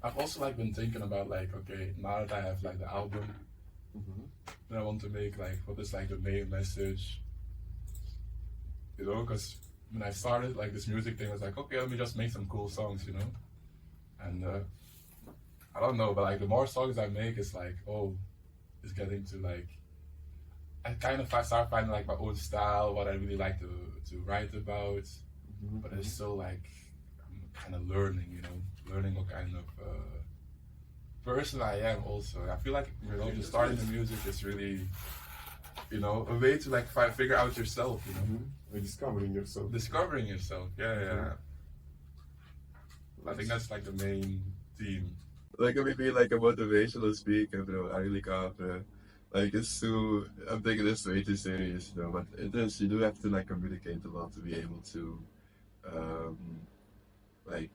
I've also like been thinking about like, okay, now that I have like the album, then I want to make like, what is like the main message, you know? Because when I started like this music thing, I was like, okay, let me just make some cool songs, you know? And I don't know, but like the more songs I make, it's like, oh, it's getting to like, I kind of start finding like my own style, what I really like to write about, but it's still like, I'm kind of learning, you know, learning what kind of person I am also. I feel like, you know, just starting the music is really, you know, a way to like figure out yourself, you know. Like discovering yourself. Discovering yourself, yeah. I think that's like the main theme. Like maybe like a motivational speaker, bro. I really can't. Like it's too. I'm taking this way too serious, you know. But it is. You do have to like communicate a lot to be able to, um, like,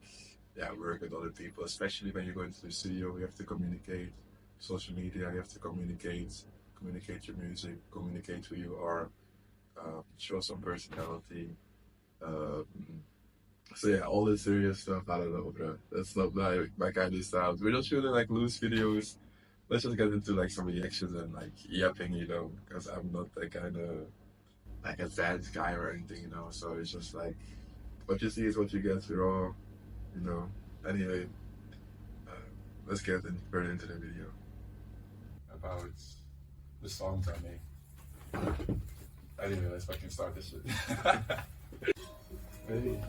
yeah, work with other people. Especially when you go into the studio, you have to communicate. Social media, you have to communicate your music, communicate who you are, show some personality. Um, so yeah, all this serious stuff, I don't know, bro. That's not my kind of style. We're just shooting like loose videos. Let's just get into like some reactions and like yapping, you know, because I'm not that kind of like advanced guy or anything, you know. So it's just like what you see is what you get, raw, you know. Anyway, uh, let's get further into the video about the songs I make. Anyway, let's fucking start this shit. Hey.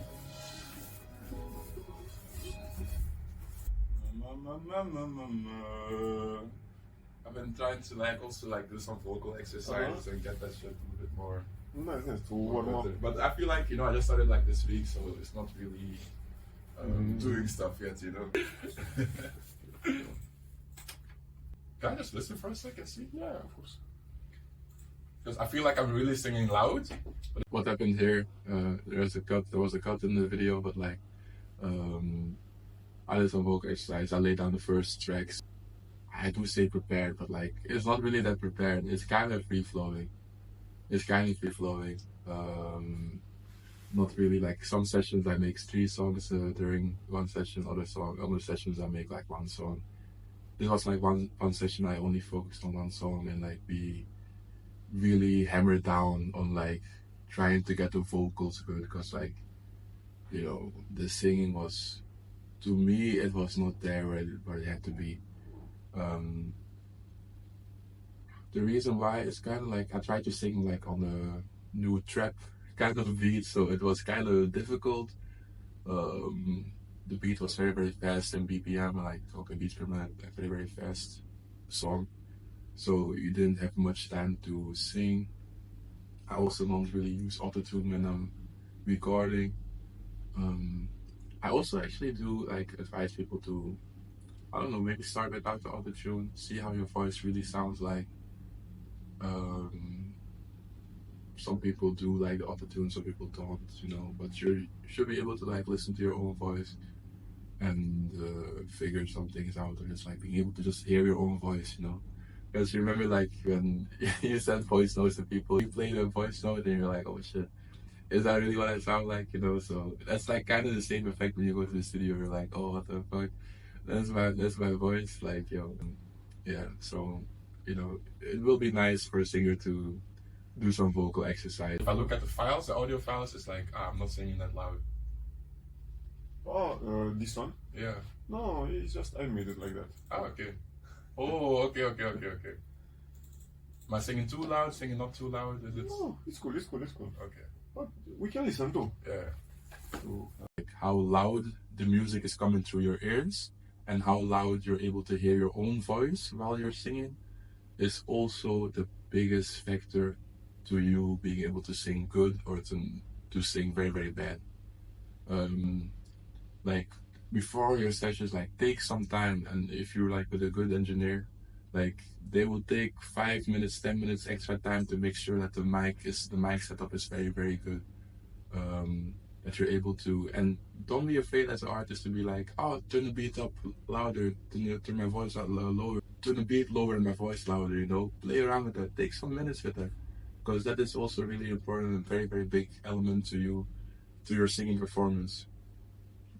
I've been trying to like also like do some vocal exercises and get that shit a little bit more. Nice to warm up. But I feel like, you know, I just started like this week, so it's not really doing stuff yet, you know. Can I just listen for a second, see? Yeah, of course. Because I feel like I'm really singing loud. But what happened here? There was a cut in the video, but like I did some vocal exercise. I laid down the first tracks. I do say prepared, but like it's not really that prepared. It's kind of free flowing. Not really like some sessions I make 3 songs during one session. Other sessions I make like 1 song. This was like one session I only focused on 1 song and like we really hammered down on like trying to get the vocals good, because like, you know, the singing was, to me, it was not there where it had to be. The reason why is kind of like I tried to sing like on a new trap kind of beat, so it was kind of difficult. The beat was very fast in BPM, like talking beats per minute, like very fast song. So you didn't have much time to sing. I also don't really use autotune when I'm recording. I also actually do like advise people to, I don't know, maybe start without the autotune, see how your voice really sounds like. Some people do like the autotune, some people don't, you know, but you should be able to like listen to your own voice and figure some things out, or just like being able to just hear your own voice, you know. Because you remember like when you send voice notes to people, you play the voice note and you're like, oh shit, is that really what I sound like, you know? So that's like kind of the same effect when you go to the studio. You're like, oh, what the fuck? That's my voice, like, yo. Yeah, so, you know, it will be nice for a singer to do some vocal exercise. If I look at the files, the audio files, it's like, I'm not singing that loud. Oh, this one? Yeah. No, it's just I made it like that. Oh, okay. Oh, okay. Am I singing too loud, singing not too loud? Is it? No, it's cool. Okay. But we can listen too. Yeah. So, like how loud the music is coming through your ears and how loud you're able to hear your own voice while you're singing is also the biggest factor to you being able to sing good or to sing very bad. Like before your sessions, like take some time, and if you're like with a good engineer, like they will take 5 minutes, 10 minutes extra time to make sure that the mic setup is very good. That you're able to, and don't be afraid as an artist to be like, oh, turn the beat up louder, turn my voice up lower, turn the beat lower and my voice louder, you know, play around with that, take some minutes with that, because that is also really important and very big element to your singing performance.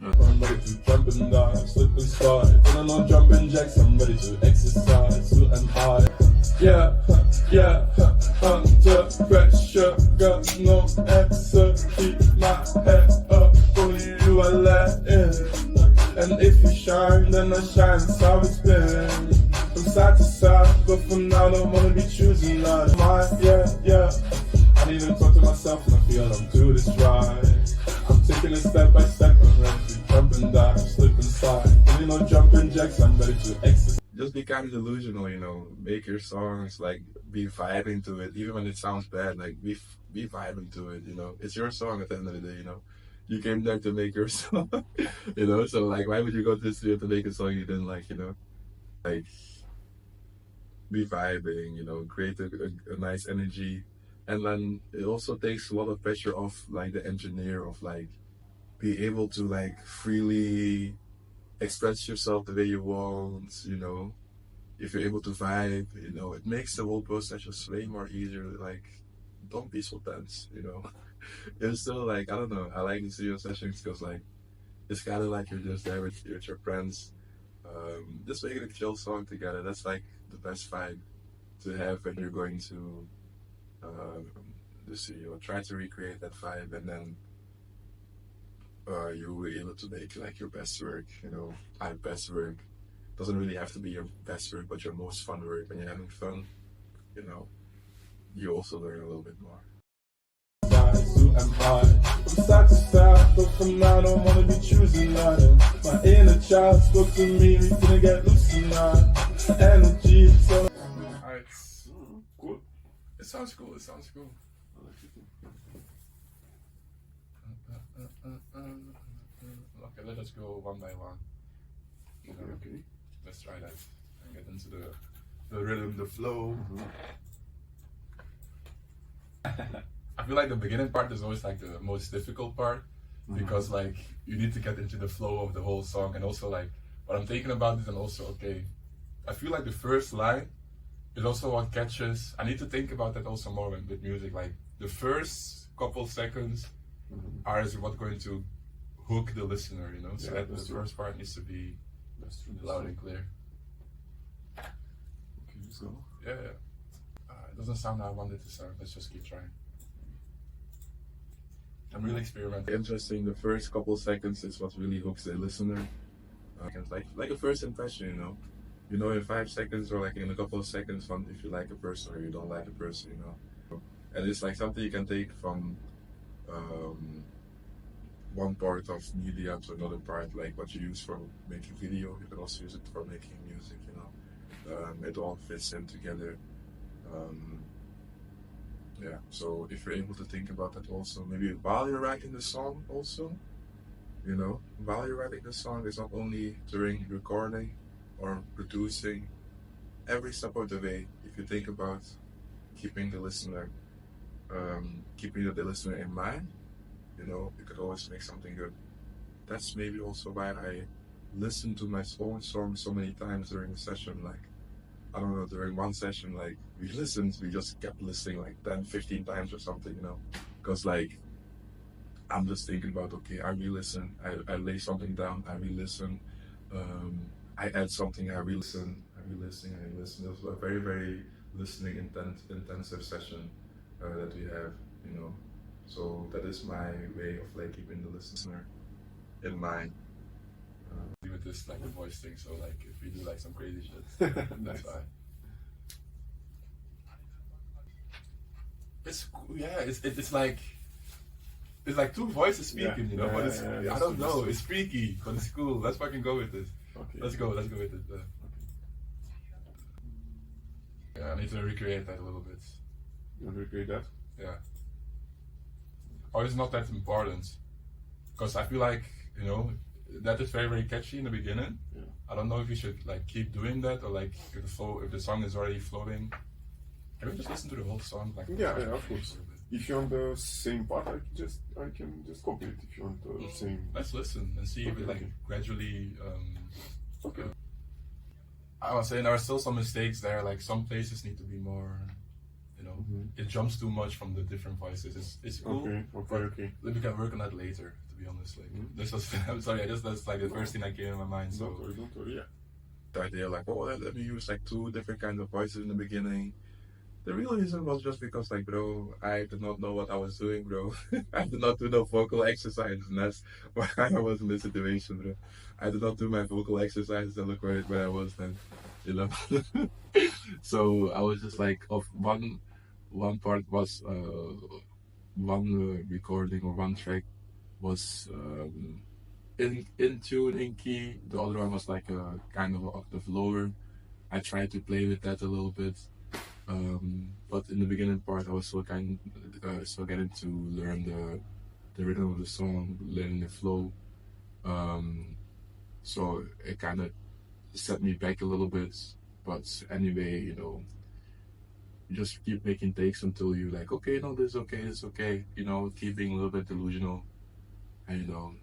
I'm ready to jump and dive, slip and slide. When I'm on jumping jacks, I'm ready to exercise. Who am I? Yeah, yeah, under pressure, got no answer. Keep my head up, only you I let in. And if you shine, then I shine. That's how it's been. From side to side, but for now, don't wanna be choosing none. Yeah. I need to talk to myself and I feel I'm doing this right. I'm taking it step by step, I'm ready to jump and dive, slip and slide. And you know, jumping jacks, I'm ready to exercise. Just be kind of delusional, you know. Make your songs like be vibing to it, even when it sounds bad. Like be vibing to it, you know. It's your song at the end of the day, you know. You came there to make your song, you know. So like, why would you go to the studio to make a song you didn't like, you know? Like, be vibing, you know. Create a nice energy, and then it also takes a lot of pressure off like the engineer of like be able to like freely express yourself the way you want, you know. If you're able to vibe, you know, it makes the whole process just way more easier. Like, don't be so tense, you know. It's still like, I don't know, I like the studio sessions because like it's kind of like you're just there with your friends, just making a chill song together. That's like the best vibe to have when you're going to the studio. Try to recreate that vibe, and then you will be able to make like your best work, you know. My best work doesn't really have to be your best work, but your most fun work. When you're having fun, you know, you also learn a little bit more. Who am I? From side to side, but from now I don't wanna be choosing none. My inner child spoke to me, we finna get loose tonight. Energy, so Alright, Cool. it sounds cool. It sounds cool. I like it. Okay, let us go one by one. You know, Okay. let's try that and get into the rhythm, the flow. I feel like the beginning part is always like the most difficult part because like you need to get into the flow of the whole song, and also like what I'm thinking about is, and also okay, I feel like the first line is also what catches. I need to think about that also more with music. Like the first couple seconds are is what's going to hook the listener, you know. So Yeah, that the that's true. first part needs to be That's true. loud and clear. Okay, let's go. Yeah. It doesn't sound how I want it to sound. Let's just keep trying. I'm really experimenting. Interesting. The first couple seconds is what really hooks the listener. It's like a first impression, you know. You know, in 5 seconds or like in a couple of seconds, from if you like a person or you don't like a person, you know. And it's like something you can take from one part of media to another part, like what you use for making video. You can also use it for making music, you know. It all fits in together. Yeah, so if you're able to think about that also, maybe while you're writing the song also, you know, while you're writing the song, it's not only during recording or producing, every step of the way, if you think about keeping the listener in mind, you know, you could always make something good. That's maybe also why I listen to my own song so many times during a session. Like, I don't know, during one session, like, we just kept listening like 10, 15 times or something, you know? Because, like, I'm just thinking about, okay, I re-listen, I lay something down, I re-listen, I add something, I re-listen. It was a very, very listening intensive session that we have, you know? So that is my way of, like, keeping the listener in mind. With this like the voice thing, so like if we do like some crazy shit, that's why. It's like two voices speaking, you know. But it's I don't know, it's freaky, but it's cool. Let's fucking go with this. Okay. Let's go with it. Yeah, I need to recreate that a little bit. You want to recreate that? Yeah. Or it's not that important, because I feel like, you know, that is very, very catchy in the beginning. Yeah. I don't know if you should like keep doing that, or like if the song is already flowing. Can we just listen to the whole song? Like, Yeah, of course. If you want the same part, I can just copy it. If you want the same. Let's listen and see if it like Okay. gradually. Okay. I was saying there are still some mistakes there. Like some places need to be more. You know, it jumps too much from the different voices. It's cool. Okay. We can work on that later. To be honest. Like this was, I'm sorry, that's like the first thing that came in my mind. So Don't worry, yeah. the idea like, oh, let me use like 2 different kinds of voices in the beginning. The real reason was just because, like, bro, I did not know what I was doing, bro. I did not do no vocal exercises, and that's why I was in this situation, bro. I did not do my vocal exercises, and look where I was then, you know. So I was just like, one part was one recording or one track was in tune, in key. The other one was like a kind of an octave lower. I tried to play with that a little bit. But in the beginning part, I was still still getting to learn the rhythm of the song, learning the flow. So it kind of set me back a little bit. But anyway, you know, you just keep making takes until you're like, okay, no, this is okay, this is okay. You know, keep being a little bit delusional. And you know,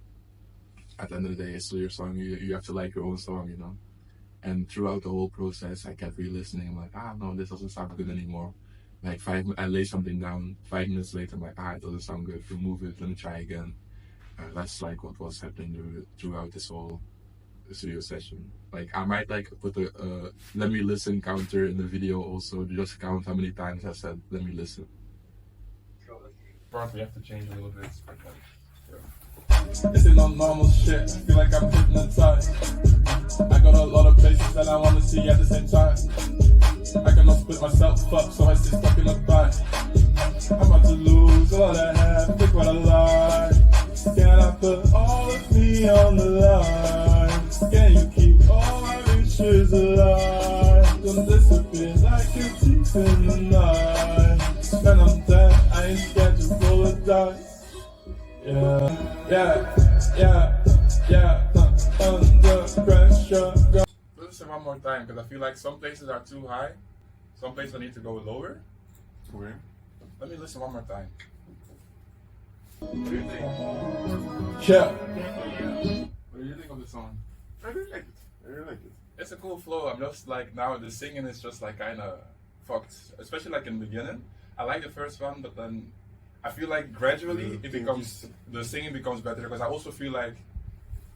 at the end of the day, it's still your song. You have to like your own song, you know. And throughout the whole process, I kept re-listening. I'm like, no, this doesn't sound good anymore. Like I lay something down. 5 minutes later, I'm like, it doesn't sound good. Remove it. Let me try again. That's like what was happening throughout this whole studio session. Like I might like put a let me listen counter in the video also, just count how many times I said let me listen. Part we have to change a little bit. This is not normal shit. I feel like I'm hypnotized. I got a lot of places that I want to see at the same time. I cannot split myself up, so I stay stuck in the bind. I'm about to lose all I have, pick what I like. Can I put all of me on the line? Can you keep all my wishes alive? Don't disappear like a thief in the night. When I'm dead, I ain't scared to roll a dice. Under pressure. Listen one more time, because I feel like some places are too high, some places I need to go lower. Okay. Let me listen one more time. What do you think? Yeah. What do you think of the song? I really like it. I really like it. It's a cool flow. I'm just like, now the singing is just like kind of fucked, especially like in the beginning. I like the first one, but then I feel like gradually the singing becomes better, because I also feel like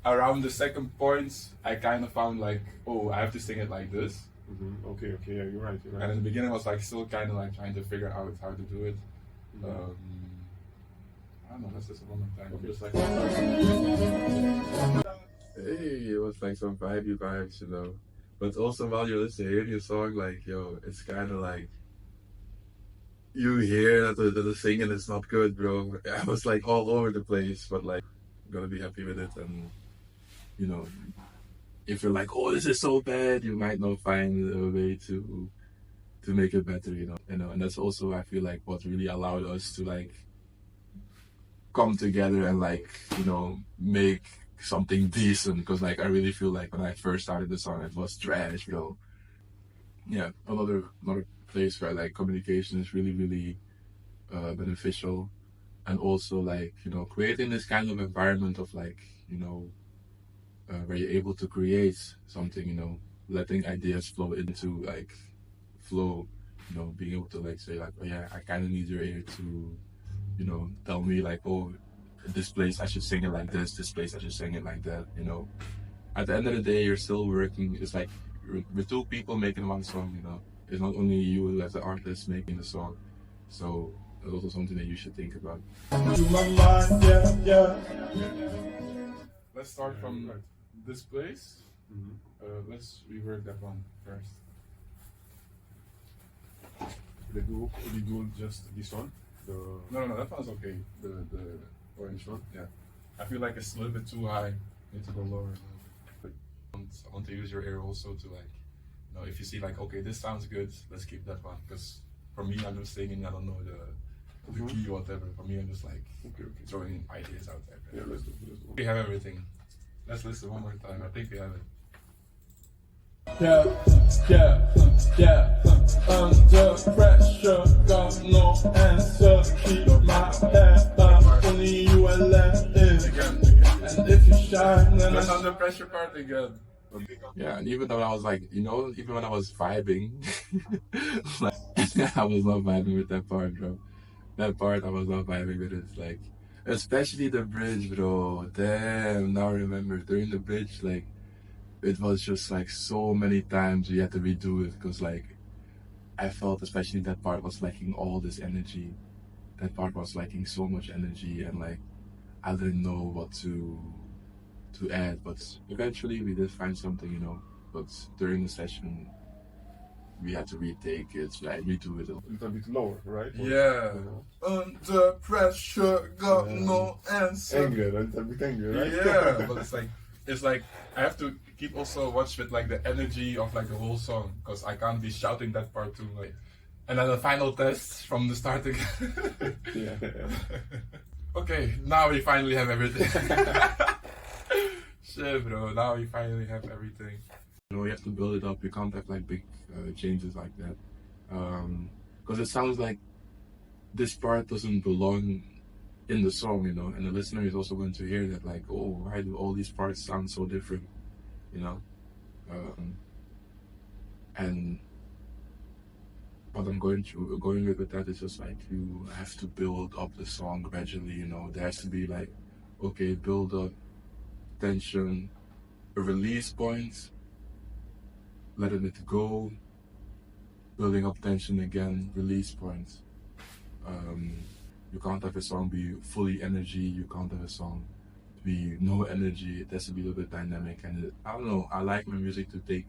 around the second point I kind of found like, oh, I have to sing it like this. Mm-hmm. Okay, yeah, you're right. And in the beginning I was like still kind of like trying to figure out how to do it. Mm-hmm. I don't know, let's listen one more time. Okay. Just like, hey, it was like some vibes, you know. But also while you're listening, hearing your song, like, yo, it's kind of like, you hear that the singing is not good, bro. I was like all over the place, but like, I'm gonna be happy with it. And you know, if you're like, oh, this is so bad, you might not find a way to make it better, you know. And that's also, I feel like, what really allowed us to like come together and like, you know, make something decent. Because like I really feel like when I first started the song, it was trash, you know. Yeah, another place where like communication is really beneficial, and also like, you know, creating this kind of environment of like, you know, where you're able to create something, you know, letting ideas flow, you know, being able to like say like, oh yeah, I kind of need your ear to, you know, tell me like, oh, this place I should sing it like this place I should sing it like that, you know. At the end of the day, you're still working. It's like with 2 people making one song, you know. It's not only you as the artist making the song. So it's also something that you should think about. To my mind, yeah. Let's start from this place. Mm-hmm. Let's rework that one first. We do just this one. No, that one's okay. The orange one. Yeah. I feel like it's a little bit too high. Need to go lower a little bit. I want to use your ear also to like, you know, if you see like, okay, this sounds good, let's keep that one. Because for me, I'm just singing, I don't know the key or whatever. For me, I'm just like throwing ideas out there. Yeah, let's do. We have everything. Let's listen one more time. I think we have it. Yeah. Under pressure, got no answer. Keep my head up. Only you are left in. Again. And if you shine, then That's under pressure part again. Yeah, and even though I was like, you know, even when I was vibing, like, I was not vibing with that part, bro. That part, I was not vibing with it. Like, Especially the bridge, bro. Damn, now I remember during the bridge, like it was just like so many times we had to redo it because like I felt especially that part was lacking all this energy. That part was lacking so much energy and like I didn't know what to add, but eventually we did find something, you know. But during the session we had to retake it, like redo it. A little bit lower, right? Or, Yeah. Under pressure, got Yeah. no answer. Angry, a little bit angry, right? Yeah, but it's like I have to keep also watch with like the energy of like the whole song because I can't be shouting that part too much. And then the final test from the start again. Yeah. Okay, now we finally have everything. Shit, bro. Now we finally have everything. You know, you have to build it up. You can't have like big changes like that, because it sounds like this part doesn't belong in the song, you know. And the listener is also going to hear that, like, oh, why do all these parts sound so different, you know? And what I'm going with that is just like you have to build up the song gradually, you know. There has to be like, okay, build up tension, a release point, letting it go, building up tension again, release points. You can't have a song be fully energy. You can't have a song be no energy. It has to be a little bit dynamic. And I don't know. I like my music to take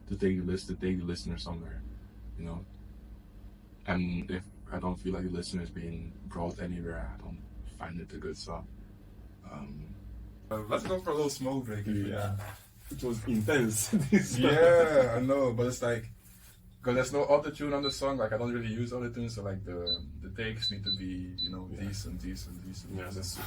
the listener somewhere, you know. And if I don't feel like the listener is being brought anywhere, I don't find it a good song. Let's go for a little smoke break. Yeah. It was intense. This Yeah, I know, but it's like, because there's no auto tune on the song. Like I don't really use auto tune, so like the takes need to be, you know, decent. Yeah, that's